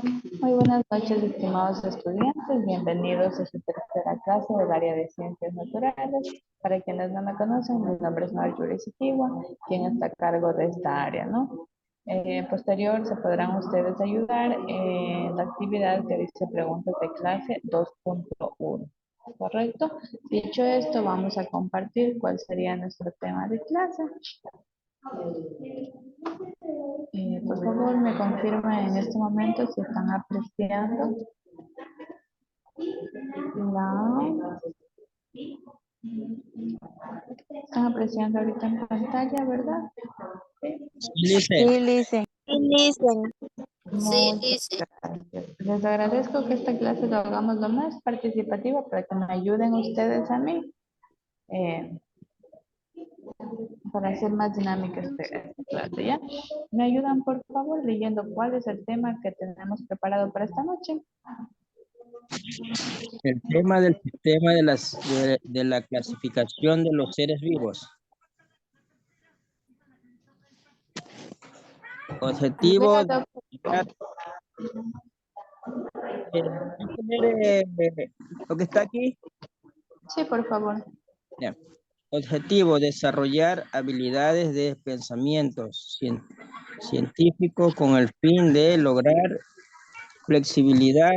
Muy buenas noches, estimados estudiantes. Bienvenidos a su tercera clase del área de Ciencias Naturales. Para quienes no me conocen, mi nombre es Marjorie Sikiwa, quien está a cargo de esta área, ¿no? Posterior se podrán ustedes ayudar en la actividad que dice preguntas de clase 2.1. ¿Correcto? Dicho esto, vamos a compartir cuál sería nuestro tema de clase. Por favor, me confirman en este momento si están apreciando la... Están apreciando ahorita en pantalla, ¿verdad? Listen, Sí, listen. Listen. Muchas gracias. Les agradezco que esta clase lo hagamos lo más participativa para que me ayuden ustedes a mí para hacer más dinámica esta clase, ¿ya? ¿Me ayudan, por favor, leyendo cuál es el tema que tenemos preparado para esta noche? el tema del sistema de la clasificación de los seres vivos. Objetivo Lea, ¿puedes poner, lo que está aquí? sí, por favor. Ya. Objetivo, desarrollar habilidades de pensamiento científico con el fin de lograr flexibilidad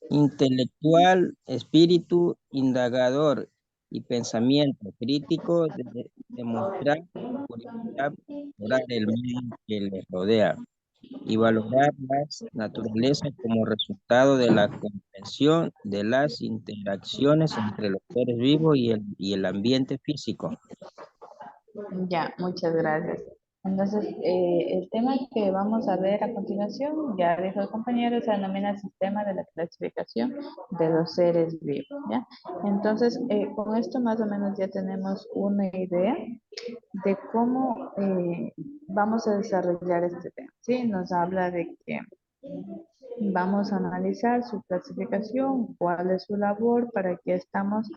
intelectual, espíritu indagador y pensamiento crítico, demostrar curiosidad por el medio que les rodea y valorar las naturalezas como resultado de la comprensión de las interacciones entre los seres vivos y el ambiente físico. Ya, muchas gracias. Entonces, el tema que vamos a ver a continuación, ya dijo el compañero, se denomina sistema de la clasificación de los seres vivos, ¿ya? Entonces, con esto más o menos ya tenemos una idea de cómo vamos a desarrollar este tema, ¿sí? Nos habla de que vamos a analizar su clasificación, cuál es su labor, para qué estamos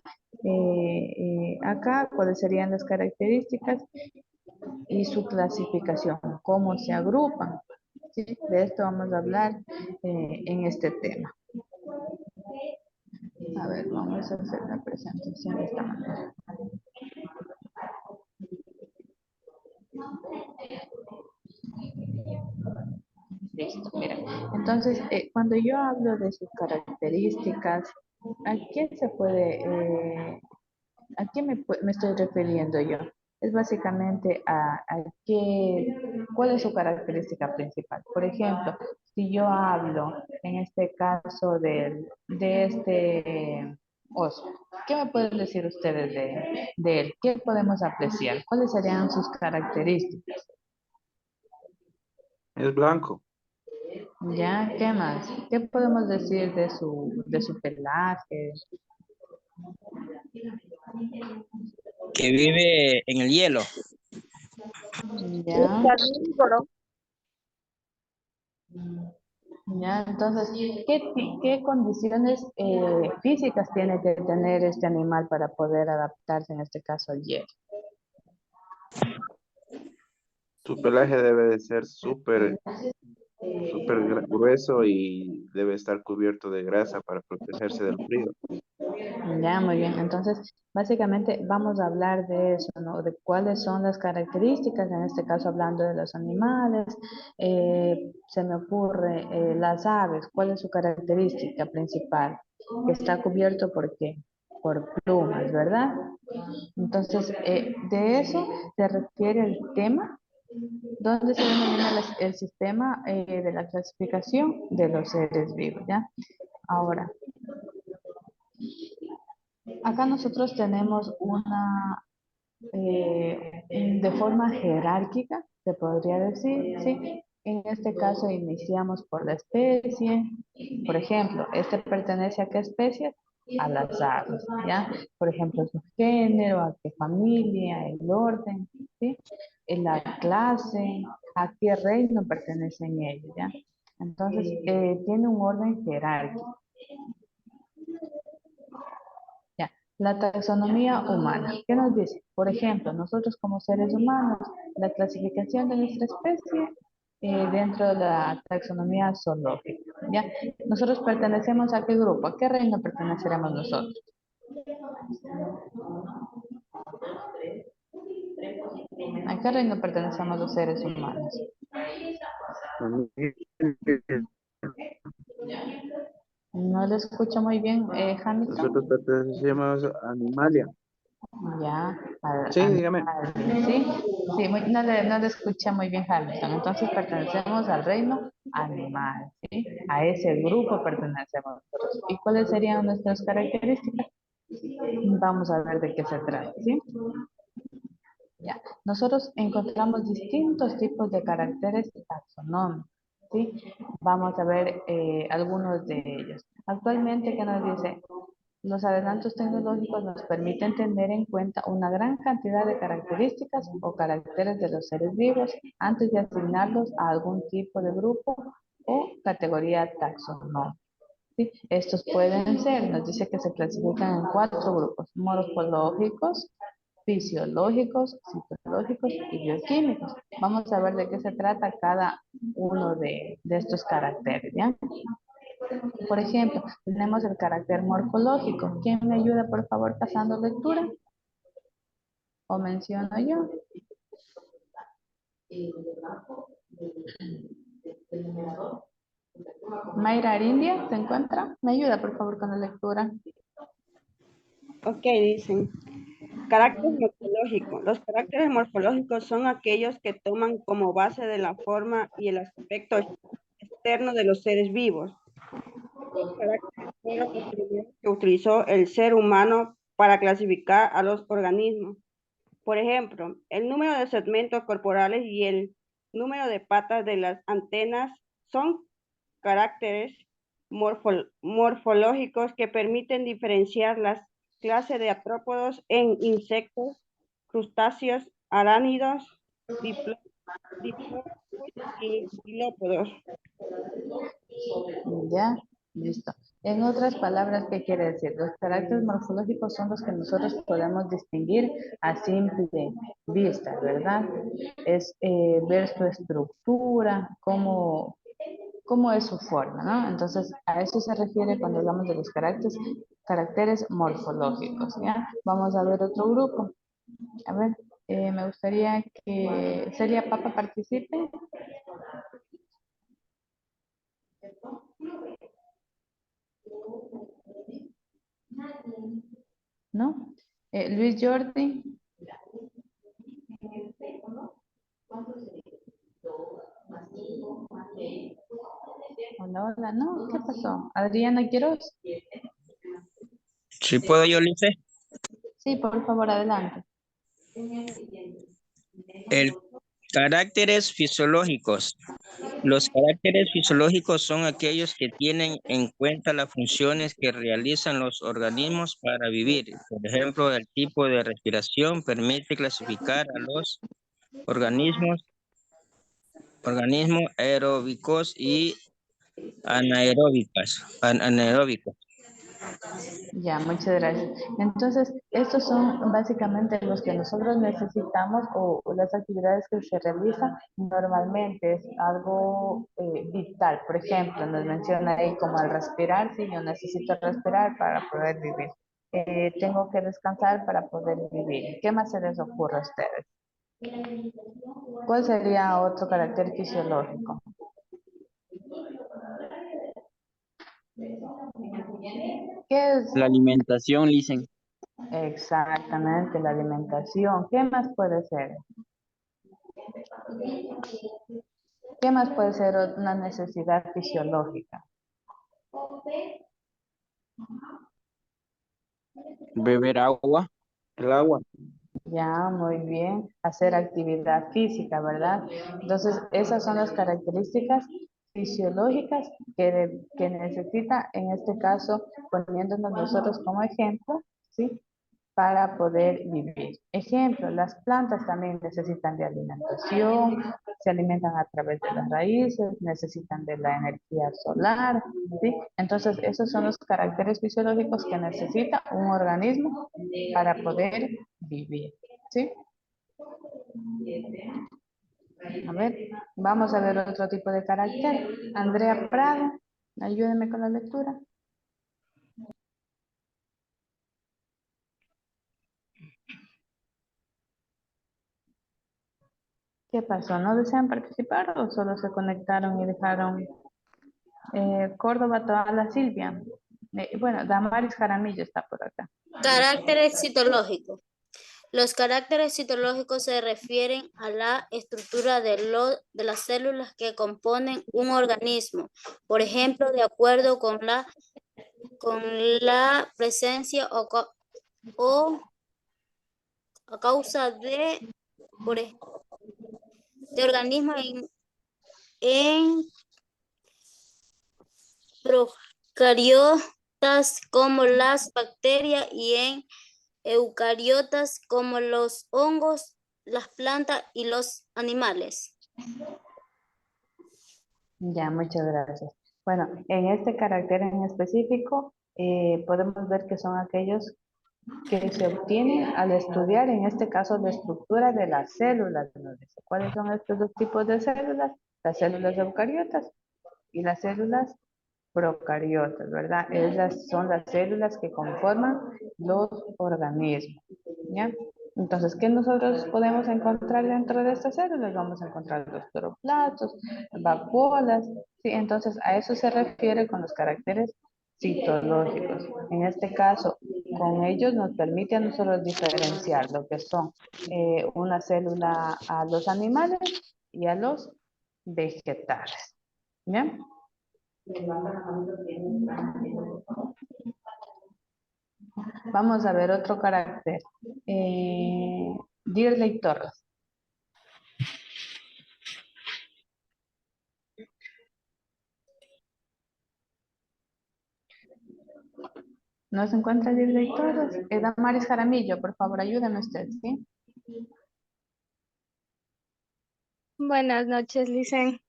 acá, cuáles serían las características y su clasificación, cómo se agrupan. ¿Sí? De esto vamos a hablar en este tema. A ver, vamos a hacer la presentación de esta manera. Listo, mira. Entonces, cuando yo hablo de sus características, ¿a qué se puede, a qué me estoy refiriendo yo? Es básicamente a cuál es su característica principal. Por ejemplo, si yo hablo en este caso de este oso, ¿qué me pueden decir ustedes de él? ¿Qué podemos apreciar? ¿Cuáles serían sus características? Es blanco. ¿Ya? ¿Qué más? ¿Qué podemos decir de su pelaje? Que vive en el hielo. Es ¿Ya? carnívoro. Ya, entonces, ¿qué condiciones físicas tiene que tener este animal para poder adaptarse, en este caso, al hielo? Su pelaje debe de ser súper grueso y debe estar cubierto de grasa para protegerse del frío. Ya, muy bien. Entonces, básicamente vamos a hablar de eso, ¿no? De cuáles son las características, en este caso hablando de los animales. Se me ocurre las aves, ¿cuál es su característica principal? Que está cubierto ¿por qué? Por plumas, ¿verdad? Entonces, de eso se refiere el tema, donde se denomina el sistema de la clasificación de los seres vivos, ¿ya? Ahora, acá nosotros tenemos de forma jerárquica, se podría decir, ¿sí? En este caso iniciamos por la especie. Por ejemplo, este pertenece a qué especie? A las aves, ¿ya? Por ejemplo, su género, a qué familia, el orden, ¿sí? En la clase, a qué reino pertenecen ellos, ¿ya? Entonces, tiene un orden jerárquico. Ya, la taxonomía humana. ¿Qué nos dice? Por ejemplo, nosotros como seres humanos, la clasificación de nuestra especie dentro de la taxonomía zoológica. ¿Ya? Nosotros pertenecemos a qué grupo, ¿a qué reino perteneceremos nosotros? ¿A qué reino pertenecemos los seres humanos? No lo escucho muy bien, Hamilton. Nosotros pertenecemos a Animalia. Ya, Sí, dígame. sí, sí, no le escuché muy bien, Hamilton. Entonces pertenecemos al reino animal, ¿sí? A ese grupo pertenecemos nosotros. ¿Y cuáles serían nuestras características? Vamos a ver de qué se trata, ¿sí? Ya. Nosotros encontramos distintos tipos de caracteres taxonómicos, ¿sí? Vamos a ver algunos de ellos. Actualmente, ¿qué nos dice? Los adelantos tecnológicos nos permiten tener en cuenta una gran cantidad de características o caracteres de los seres vivos antes de asignarlos a algún tipo de grupo o categoría taxonómica. ¿Sí? Estos pueden ser, nos dice que se clasifican en 4 grupos: morfológicos, fisiológicos, psicológicos y bioquímicos. Vamos a ver de qué se trata cada uno de estos caracteres, ¿ya? Por ejemplo, tenemos el carácter morfológico. ¿Quién me ayuda, por favor, pasando lectura? ¿O menciono yo? Mayra Arindia, ¿se encuentra? ¿Me ayuda, por favor, con la lectura? Ok, dicen. Carácter morfológico. Los caracteres morfológicos son aquellos que toman como base de la forma y el aspecto externo de los seres vivos. Estos caracteres fueron los primeros que utilizó el ser humano para clasificar a los organismos. Por ejemplo, el número de segmentos corporales y el número de patas de las antenas son caracteres morfológicos que permiten diferenciar las clases de artrópodos en insectos, crustáceos, arácnidos, diplódocos y filópodos. Ya, listo. En otras palabras, ¿qué quiere decir? Los caracteres morfológicos son los que nosotros podemos distinguir a simple vista, ¿verdad? Es ver su estructura, cómo es su forma, ¿no? Entonces, a eso se refiere cuando hablamos de los caracteres morfológicos, ¿ya? Vamos a ver otro grupo. A ver, me gustaría que Celia Papa participe. ¿No? Luis Jordi. Hola, hola, no, ¿qué pasó? Adriana Quiroz. ¿Sí puedo yo, Lice? Sí, por favor, adelante. El caracteres fisiológicos. Los caracteres fisiológicos son aquellos que tienen en cuenta las funciones que realizan los organismos para vivir. Por ejemplo, el tipo de respiración permite clasificar a los organismos aeróbicos y anaeróbicos. Ya, muchas gracias. Entonces, estos son básicamente los que nosotros necesitamos o las actividades que se realizan normalmente. Es algo vital. Por ejemplo, nos menciona ahí como al respirar, si yo necesito respirar para poder vivir. Tengo que descansar para poder vivir. ¿Qué más se les ocurre a ustedes? ¿Cuál sería otro carácter fisiológico? ¿Qué es? La alimentación, dicen. Exactamente, la alimentación. ¿Qué más puede ser? ¿Qué más puede ser una necesidad fisiológica? Beber agua. El agua. Ya, muy bien. Hacer actividad física, ¿verdad? Entonces, esas son las características fisiológicas que necesita, en este caso, poniéndonos nosotros como ejemplo, ¿sí? Para poder vivir. Ejemplo, las plantas también necesitan de alimentación, se alimentan a través de las raíces, necesitan de la energía solar, ¿sí? Entonces, esos son los caracteres fisiológicos que necesita un organismo para poder vivir, ¿sí? A ver, vamos a ver otro tipo de carácter. Andrea Prado, ayúdeme con la lectura. ¿Qué pasó? ¿No desean participar o solo se conectaron y dejaron Córdoba, Toala, Silvia? Bueno, Damaris Jaramillo está por acá. Caracteres citológicos. Los caracteres citológicos se refieren a la estructura de las células que componen un organismo. Por ejemplo, de acuerdo con la presencia o a causa de organismos en procariotas como las bacterias y en eucariotas como los hongos, las plantas y los animales. Ya, muchas gracias. Bueno, en este carácter en específico, podemos ver que son aquellos que se obtienen al estudiar, en este caso, la estructura de las células. Nos dice, ¿cuáles son estos dos tipos de células? Las células eucariotas y las células procariotas, ¿verdad? Esas son las células que conforman los organismos, ¿ya? Entonces, ¿qué nosotros podemos encontrar dentro de estas células? Vamos a encontrar los cloroplastos, vacuolas, ¿sí? Entonces, a eso se refiere con los caracteres citológicos. En este caso, con ellos nos permite a nosotros diferenciar lo que son una célula a los animales y a los vegetales, ¿ya? Vamos a ver otro carácter. Dirley Torres. ¿No se encuentra Dirley Torres? Damaris Jaramillo, por favor, ayúdame usted, ¿sí? Buenas noches, Licen.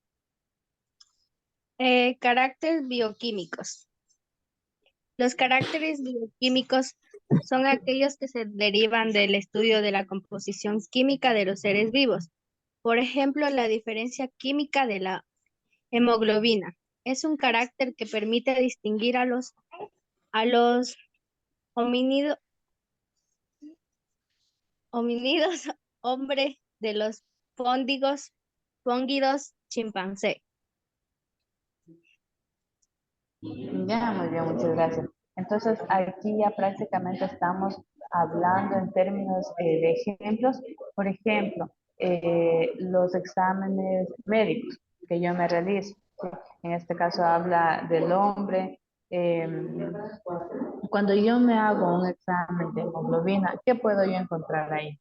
Caracteres bioquímicos. Los caracteres bioquímicos son aquellos que se derivan del estudio de la composición química de los seres vivos. Por ejemplo, la diferencia química de la hemoglobina es un carácter que permite distinguir a los homínidos hombre de los fóngidos chimpancé. Ya, muy bien, muchas gracias. Entonces, aquí ya prácticamente estamos hablando en términos de ejemplos. Por ejemplo, los exámenes médicos que yo me realizo. ¿Sí? En este caso habla del hombre. Cuando yo me hago un examen de hemoglobina, ¿qué puedo yo encontrar ahí?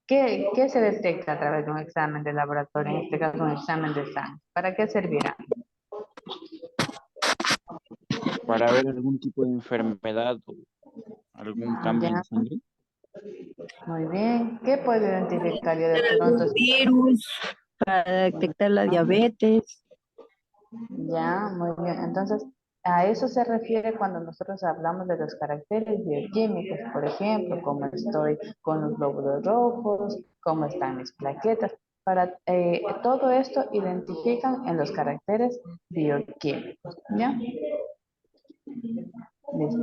¿Qué se detecta a través de un examen de laboratorio? En este caso, un examen de sangre. ¿Para qué servirá? Para ver algún tipo de enfermedad o algún cambio en Ya, la sangre. muy bien. ¿Qué puedo identificar yo de pronto? Virus, para detectar la diabetes. Ya, muy bien. Entonces, a eso se refiere cuando nosotros hablamos de los caracteres bioquímicos, por ejemplo, cómo estoy con los glóbulos rojos, cómo están mis plaquetas. Para todo esto identifican en los caracteres bioquímicos, ¿ya? Listo.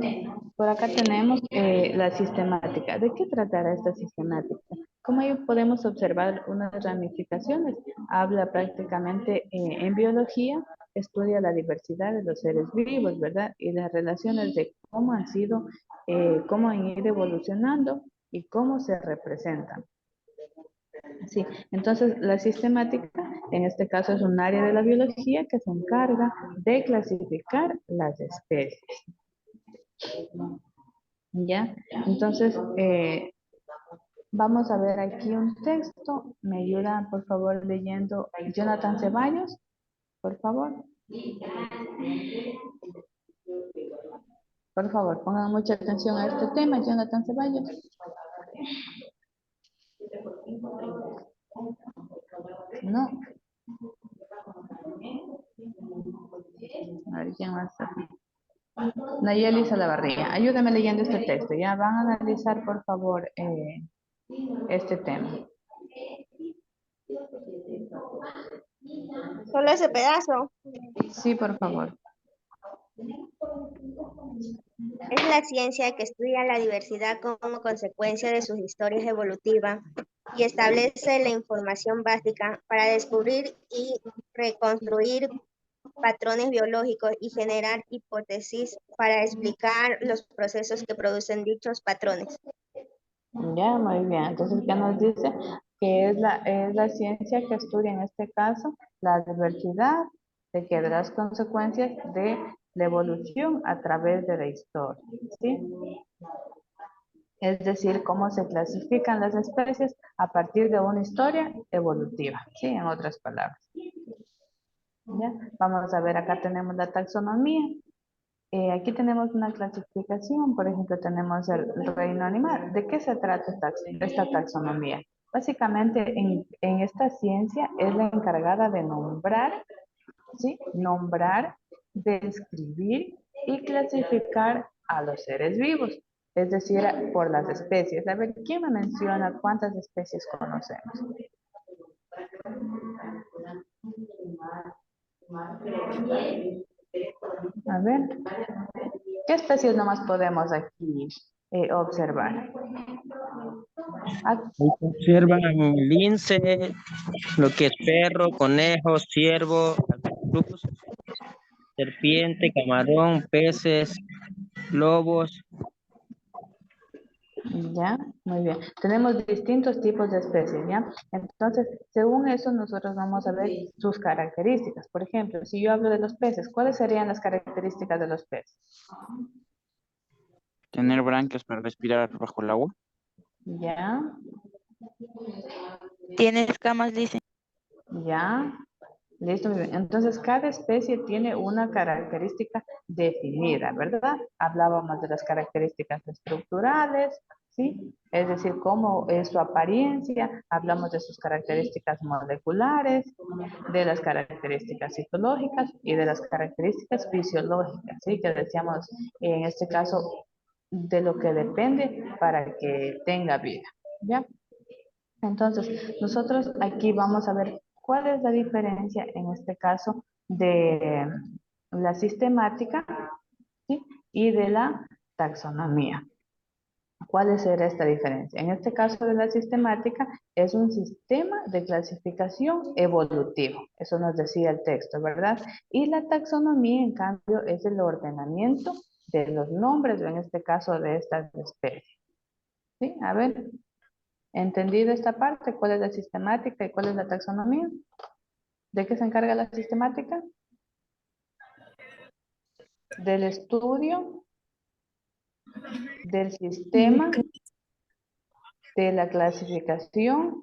Por acá tenemos la sistemática. ¿De qué tratará esta sistemática? Como ahí podemos observar unas ramificaciones. Habla prácticamente en biología, estudia la diversidad de los seres vivos, ¿verdad? Y las relaciones de cómo han sido, cómo han ido evolucionando y cómo se representan. Sí, entonces la sistemática, en este caso es un área de la biología que se encarga de clasificar las especies. ¿Ya? Entonces, vamos a ver aquí un texto. ¿Me ayuda, por favor, leyendo Jonathan Ceballos? Por favor. Por favor, pongan mucha atención a este tema, Jonathan Ceballos. No. A ver, ¿quién más? Nayeli Salavarría, ayúdame leyendo este texto. Ya van a analizar, por favor, este tema. Solo ese pedazo. Sí, por favor. Es la ciencia que estudia la diversidad como consecuencia de sus historias evolutivas y establece la información básica para descubrir y reconstruir patrones biológicos y generar hipótesis para explicar los procesos que producen dichos patrones. Ya, muy bien. Entonces, ¿qué nos dice? Que es la ciencia que estudia en este caso la diversidad de que de las consecuencias de la evolución a través de la historia, ¿sí? Es decir, cómo se clasifican las especies a partir de una historia evolutiva, ¿sí? En otras palabras. ¿Ya? Vamos a ver, acá tenemos la taxonomía. Aquí tenemos una clasificación, por ejemplo, tenemos el reino animal. ¿De qué se trata esta taxonomía? Básicamente, en esta ciencia es la encargada de nombrar, ¿sí? Nombrar, describir y clasificar a los seres vivos, es decir, por las especies. A ver, ¿quién me menciona cuántas especies conocemos? A ver, ¿qué especies nomás podemos aquí observar? Ahí se observan lince, lo que es perro, conejo, ciervo, avestruz, serpiente, camarón, peces, lobos. Ya, muy bien. Tenemos distintos tipos de especies, ¿ya? Entonces, según eso, nosotros vamos a ver sus características. Por ejemplo, si yo hablo de los peces, ¿cuáles serían las características de los peces? Tener branquias para respirar bajo el agua. Ya, Tiene escamas, dice. ya. Listo, muy bien. Entonces, cada especie tiene una característica definida, ¿verdad? Hablábamos de las características estructurales, ¿sí? Es decir, cómo es su apariencia, hablamos de sus características moleculares, de las características citológicas y de las características fisiológicas, ¿sí? Que decíamos, en este caso, de lo que depende para que tenga vida, ¿ya? Entonces, nosotros aquí vamos a ver cuál es la diferencia en este caso de la sistemática, ¿sí? Y de la taxonomía. ¿Cuál será esta diferencia? En este caso de la sistemática es un sistema de clasificación evolutivo. Eso nos decía el texto, ¿verdad? Y la taxonomía, en cambio, es el ordenamiento de los nombres, o en este caso de estas especies. ¿Sí? A ver, ¿entendido esta parte? ¿Cuál es la sistemática y cuál es la taxonomía? ¿De qué se encarga la sistemática? Del estudio, del sistema, de la clasificación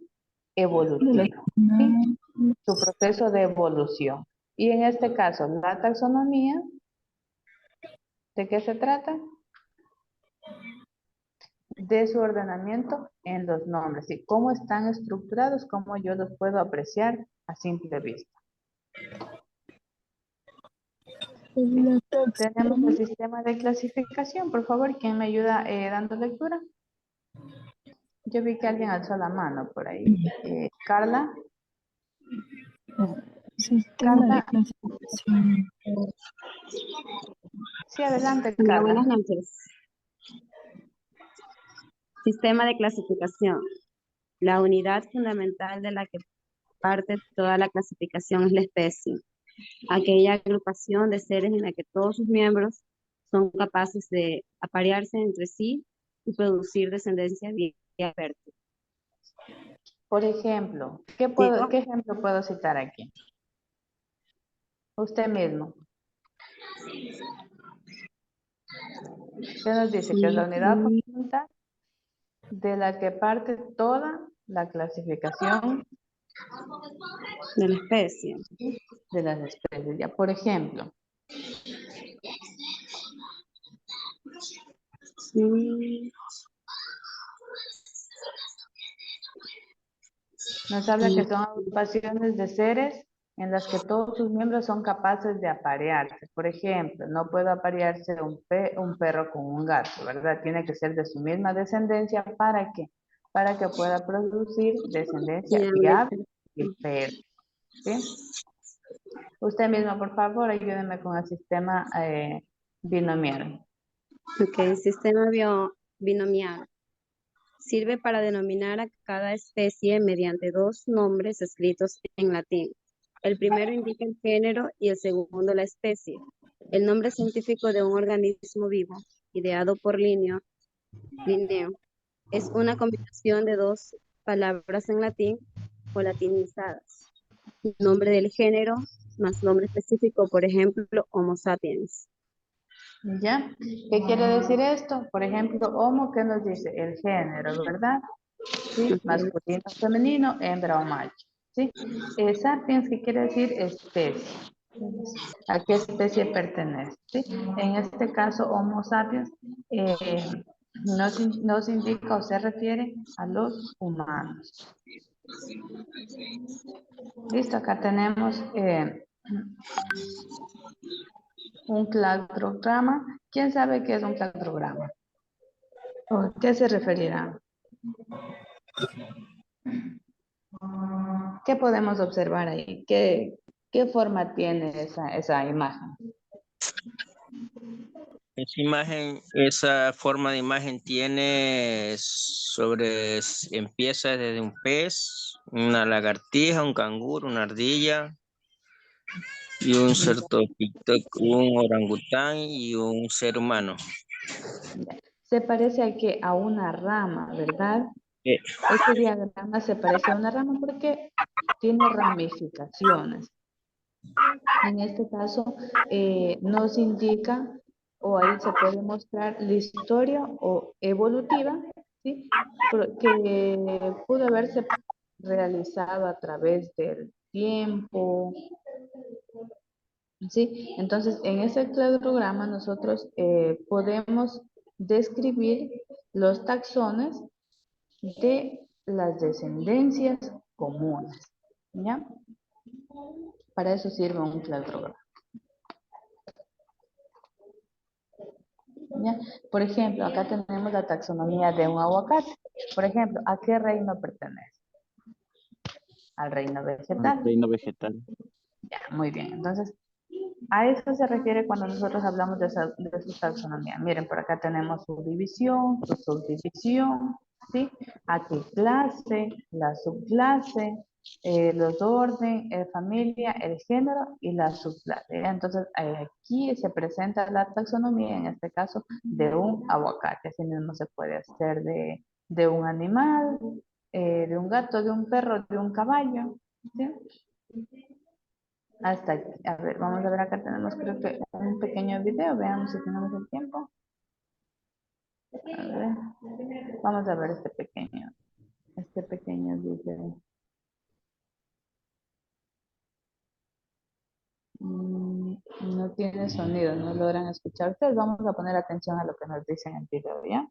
evolutiva, ¿sí? Su proceso de evolución. Y en este caso, la taxonomía, ¿de qué se trata? De su ordenamiento en los nombres y cómo están estructurados, cómo yo los puedo apreciar a simple vista. Tenemos el sistema de clasificación. Por favor, ¿quién me ayuda dando lectura? Yo vi que alguien alzó la mano por ahí. Carla. Sistema de Carla. clasificación. Sí, adelante, Hola, Carla. buenas noches. Sistema de clasificación. La unidad fundamental de la que parte toda la clasificación es la especie. Aquella agrupación de seres en la que todos sus miembros son capaces de aparearse entre sí y producir descendencia bien fértil. Por ejemplo, ¿qué ejemplo puedo citar aquí? Usted mismo. ¿Qué nos dice? Que es la unidad fundamental de la que parte toda la clasificación de la especie. De las especies. Ya, por ejemplo. Nos habla que son agrupaciones de seres en las que todos sus miembros son capaces de aparearse. Por ejemplo, no puede aparearse un perro con un gato, ¿verdad? Tiene que ser de su misma descendencia. ¿Para qué? Para que pueda producir descendencia viable y fértil. ¿Sí? Usted mismo, por favor, ayúdeme con el sistema binomial. Ok, el sistema binomial sirve para denominar a cada especie mediante dos nombres escritos en latín. El primero indica el género y el segundo la especie. El nombre científico de un organismo vivo, ideado por Linneo, es una combinación de dos palabras en latín o latinizadas. Nombre del género más nombre específico, por ejemplo, Homo sapiens. ¿Ya? ¿Qué quiere decir esto? Por ejemplo, homo, ¿qué nos dice? El género, ¿verdad? ¿Sí? Ok. Masculino, femenino, hembra o macho. ¿Sí? Sapiens, ¿qué quiere decir? Especie. ¿A qué especie pertenece? ¿Sí? En este caso, Homo sapiens nos indica o se refiere a los humanos. Listo, acá tenemos un cladograma. ¿Quién sabe qué es un cladograma? ¿O a qué se referirá? ¿Qué podemos observar ahí? ¿Qué forma tiene esa imagen? Esa forma de imagen tiene empieza desde un pez, una lagartija, un canguro, una ardilla y un un orangután y un ser humano. Se parece a una rama, ¿verdad? Eh, Este diagrama se parece a una rama porque tiene ramificaciones. En este caso, nos indica, o ahí se puede mostrar la historia o evolutiva, ¿sí? Que pudo haberse realizado a través del tiempo, ¿sí? Entonces, en ese cladograma nosotros podemos describir los taxones de las descendencias comunes, ¿ya? Para eso sirve un cladograma. ¿Ya? Por ejemplo, acá tenemos la taxonomía de un aguacate. Por ejemplo, ¿a qué reino pertenece? Al reino Al vegetal. reino vegetal. Ya, muy bien. Entonces, a eso se refiere cuando nosotros hablamos de su taxonomía. Miren, por acá tenemos su división, su subdivisión, ¿sí? A qué clase, la subclase, los orden, familia, el género y la subclase. Entonces, aquí se presenta la taxonomía, en este caso, de un aguacate. Así mismo se puede hacer de un animal, de un gato, de un perro, de un caballo, ¿sí? Hasta aquí. A ver, vamos a ver, acá tenemos creo que un pequeño video, veamos si tenemos el tiempo. A ver, vamos a ver este pequeño video. No tiene sonido, no logran escuchar ustedes. Vamos a poner atención a lo que nos dicen en el video, ¿ya?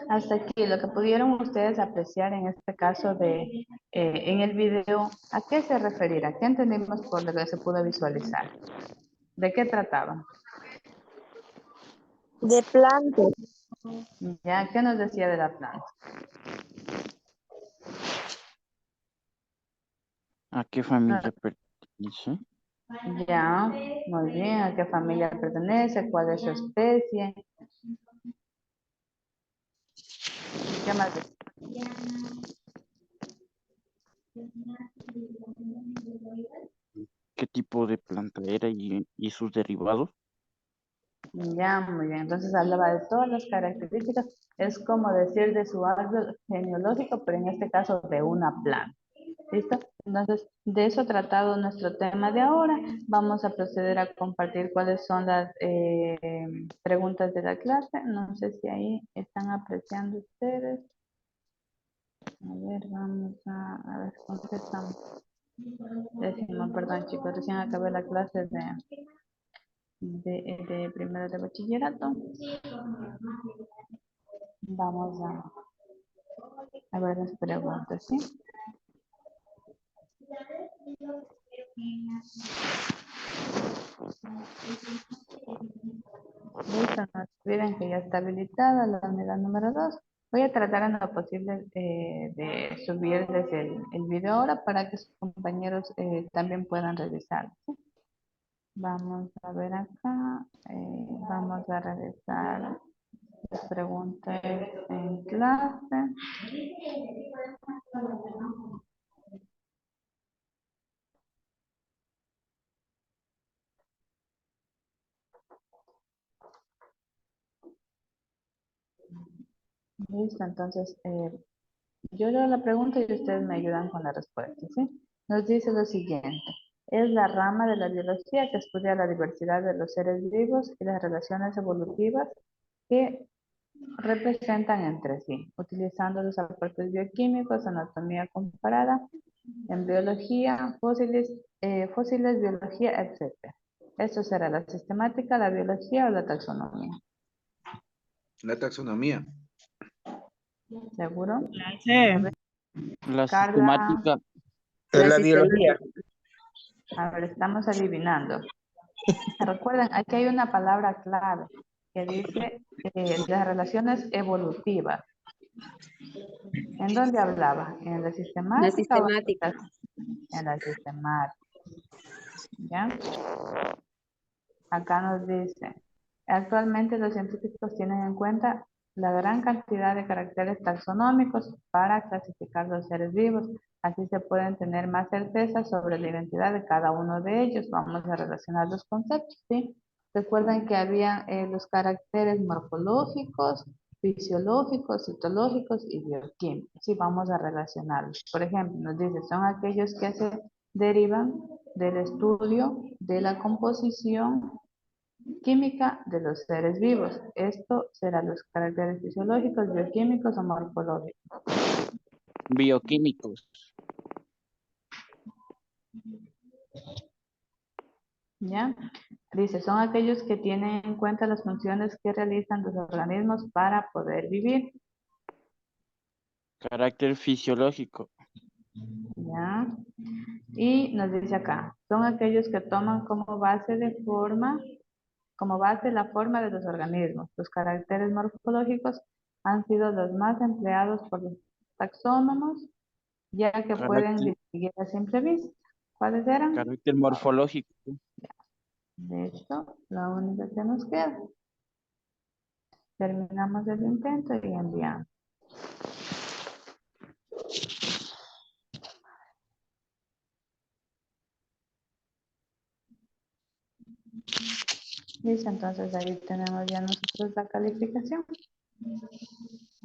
Hasta aquí, lo que pudieron ustedes apreciar en este caso de, en el video, ¿a qué se referirá? ¿Qué entendimos por lo que se pudo visualizar? ¿De qué trataba? De plantas. ¿Ya? ¿Qué nos decía de la planta? ¿A qué familia pertenece? Ya, muy bien. ¿A qué familia pertenece? ¿Cuál es su especie? ¿Qué más decía? ¿Qué tipo de planta era y sus derivados? Ya, muy bien. Entonces hablaba de todas las características. Es como decir de su árbol genealógico, pero en este caso de una planta. ¿Listo? Entonces, de eso tratado nuestro tema de ahora. Vamos a proceder a compartir cuáles son las preguntas de la clase. No sé si ahí están apreciando ustedes. A ver, vamos a ver, contestamos. Décimo, perdón chicos, recién acabé la clase de primero de bachillerato. Vamos a ver las preguntas, ¿sí? Listo, no olviden que ya está habilitada la unidad número 2. Voy a tratar en lo posible de subirles el video ahora para que sus compañeros también puedan revisar, ¿sí? Vamos a ver acá, vamos a revisar las preguntas en clase. Listo, entonces yo leo la pregunta y ustedes me ayudan con la respuesta, ¿sí? Nos dice lo siguiente. Es la rama de la biología que estudia la diversidad de los seres vivos y las relaciones evolutivas que representan entre sí, utilizando los aportes bioquímicos, anatomía comparada, embriología, fósiles, biología, etc. Esto será la sistemática, la biología o la taxonomía. La taxonomía. ¿Seguro? Sí. La Carla, sistemática. Es la biología. a ver, estamos adivinando. Recuerden, aquí hay una palabra clave que dice las relaciones evolutivas. ¿En dónde hablaba? ¿En la La sistemática o sistemática. en la sistemática? ¿Ya? Acá nos dice, actualmente los científicos tienen en cuenta la gran cantidad de caracteres taxonómicos para clasificar los seres vivos. Así se pueden tener más certeza sobre la identidad de cada uno de ellos. Vamos a relacionar los conceptos, ¿sí? Recuerden que había los caracteres morfológicos, fisiológicos, citológicos y bioquímicos. Sí, vamos a relacionarlos. Por ejemplo, nos dice, son aquellos que se derivan del estudio de la composición química de los seres vivos. Esto será los caracteres fisiológicos, bioquímicos o morfológicos. Bioquímicos. ¿Ya? Dice, son aquellos que tienen en cuenta las funciones que realizan los organismos para poder vivir. Carácter fisiológico. ¿Ya? Y nos dice acá, son aquellos que toman como base la forma de los organismos. Los caracteres morfológicos han sido los más empleados por los taxónomos, ya que pueden Carácter, distinguir a simple vista. ¿Cuáles eran? carácter morfológico. De hecho, la única que nos queda. Terminamos el intento y enviamos. Listo, entonces ahí tenemos ya nosotros la calificación.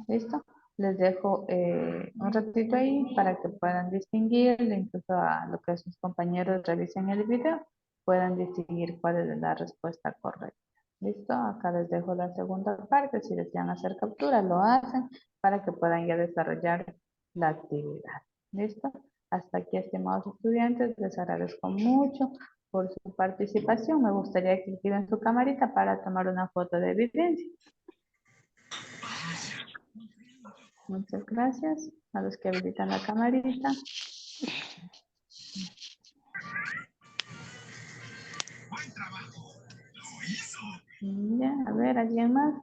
¿Listo? Les dejo un ratito ahí para que puedan distinguir, incluso a lo que sus compañeros revisen el video, puedan distinguir cuál es la respuesta correcta. ¿Listo? Acá les dejo la segunda parte. Si desean hacer captura, lo hacen para que puedan ya desarrollar la actividad. ¿Listo? Hasta aquí, estimados estudiantes, les agradezco mucho por su participación. Me gustaría que activen su camarita para tomar una foto de evidencia. Muchas gracias a los que habilitan la camarita. Ya, a ver, ¿alguien más?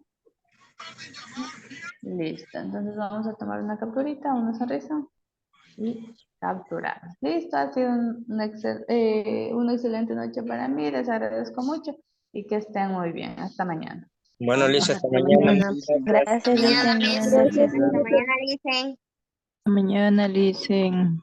Listo, entonces vamos a tomar una capturita, una sonrisa y capturar. Listo, ha sido una excelente noche para mí, les agradezco mucho y que estén muy bien. Hasta mañana. Bueno, Lisa, hasta Hasta mañana. mañana. Gracias, Mañana, Licen. Buenas Miss. noches. Hasta mañana, dicen. Mañana, Licen.